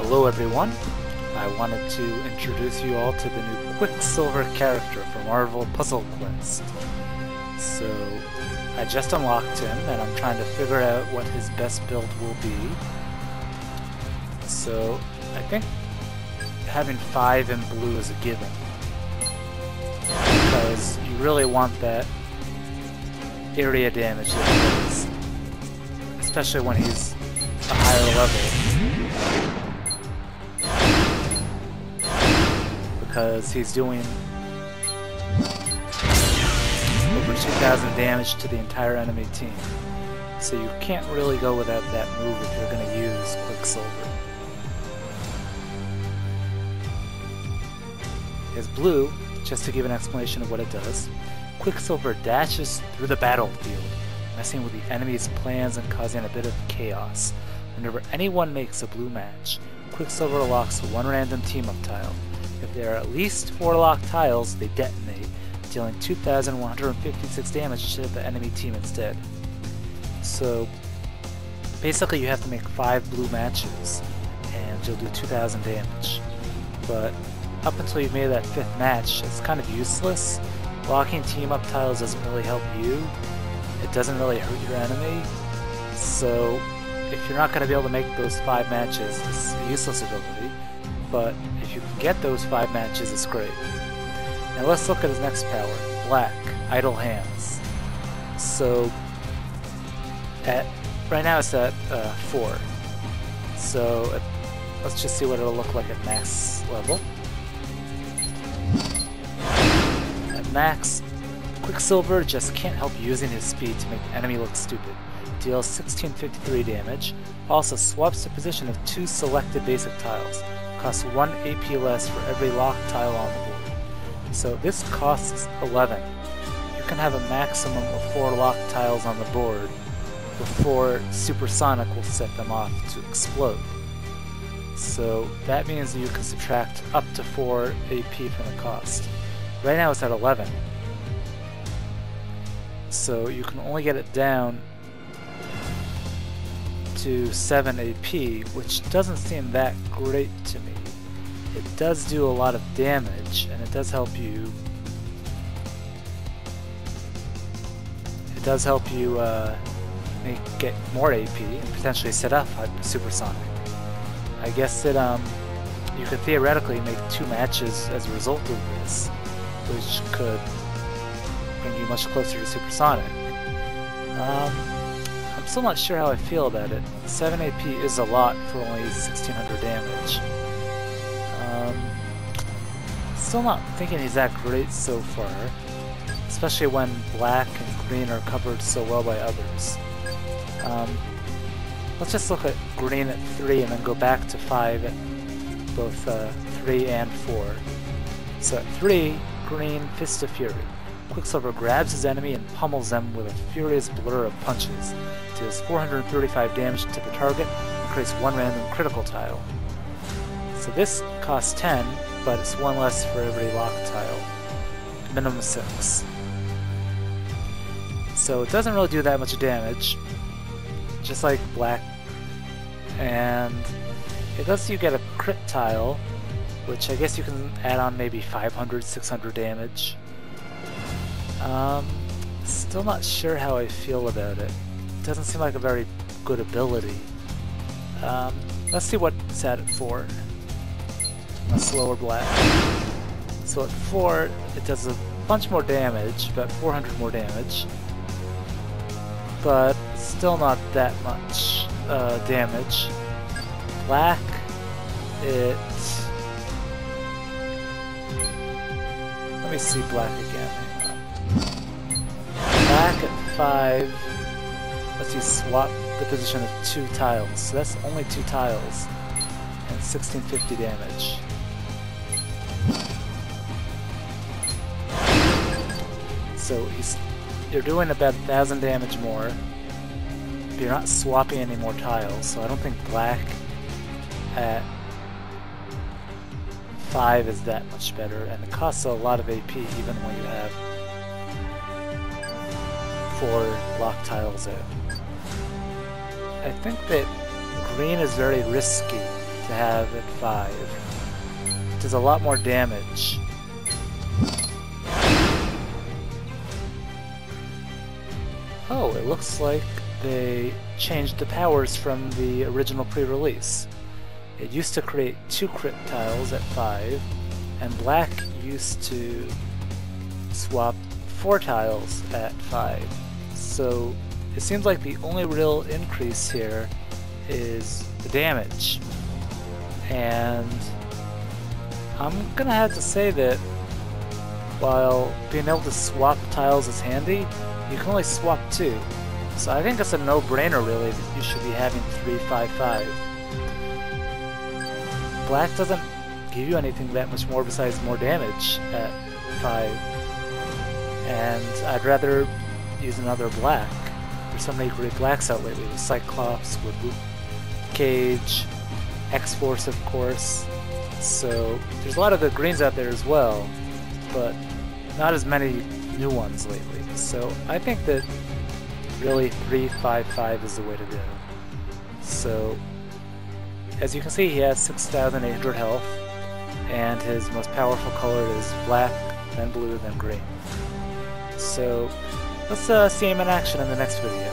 Hello everyone, I wanted to introduce you all to the new Quicksilver character from Marvel Puzzle Quest. So, I just unlocked him and I'm trying to figure out what his best build will be. So, I think having 5 in blue is a given. Because you really want that area damage that he does. Especially when he's a higher level. Because he's doing over 2,000 damage to the entire enemy team. So you can't really go without that move if you're going to use Quicksilver. His blue, just to give an explanation of what it does, Quicksilver dashes through the battlefield, messing with the enemy's plans and causing a bit of chaos. Whenever anyone makes a blue match, Quicksilver locks one random team-up tile. If there are at least 4 locked tiles, they detonate, dealing 2,156 damage to the enemy team instead. So, basically you have to make 5 blue matches, and you'll do 2,000 damage. But up until you've made that 5th match, it's kind of useless. Locking team-up tiles doesn't really help you. It doesn't really hurt your enemy. So, if you're not going to be able to make those 5 matches, it's a useless ability. But if you can get those 5 matches, it's great. Now let's look at his next power, Black, Idle Hands. So, right now it's at 4. So, let's just see what it'll look like at max level. At max, Quicksilver just can't help using his speed to make the enemy look stupid. Deals 1653 damage, also swaps the position of 2 selected basic tiles. Costs 1 AP less for every locked tile on the board. So this costs 11. You can have a maximum of 4 locked tiles on the board before Supersonic will set them off to explode. So that means that you can subtract up to 4 AP from the cost. Right now it's at 11. So you can only get it down to 7 AP, which doesn't seem that great to me. It does do a lot of damage, and it does help you. It does help you get more AP and potentially set up Supersonic. I guess that you could theoretically make 2 matches as a result of this, which could bring you much closer to Supersonic. I'm still not sure how I feel about it. 7 AP is a lot for only 1600 damage. Still not thinking he's that great so far, especially when black and green are covered so well by others. Let's just look at green at 3 and then go back to 5 at both 3 and 4. So at 3, green, Fist of Fury. Quicksilver grabs his enemy and pummels them with a furious blur of punches. Deals 435 damage to the target and creates 1 random critical tile. So this costs 10, but it's 1 less for every locked tile. Minimum 6. So it doesn't really do that much damage, just like black. And it lets you get a crit tile, which I guess you can add on maybe 500, 600 damage. Still not sure how I feel about it. It doesn't seem like a very good ability. Let's see what it's at 4. A slower black. So at 4, it does a bunch more damage, about 400 more damage. But still not that much damage. Black, it... Let me see black again. Hang on. Black at 5 lets you swap the position of 2 tiles. So that's only 2 tiles. And 1650 damage. So you're doing about 1,000 damage more, but you're not swapping any more tiles, so I don't think black at 5 is that much better, and it costs a lot of AP even when you have 4 locked tiles out. I think that green is very risky to have at 5. It does a lot more damage. Oh, it looks like they changed the powers from the original pre-release. It used to create 2 crit tiles at 5, and black used to swap 4 tiles at 5. So it seems like the only real increase here is the damage. And I'm gonna have to say that while being able to swap tiles is handy, you can only swap 2. So I think it's a no-brainer really that you should be having 3-5-5. Black doesn't give you anything that much more besides more damage at 5. And I'd rather use another black. There's so many great blacks out lately with Cyclops, with Cage, X-Force of course. So there's a lot of good greens out there as well, but not as many new ones lately. So I think that really 3-5-5 is the way to go. So as you can see, he has 6,800 health, and his most powerful color is black, then blue, then green. So let's see him in action in the next video.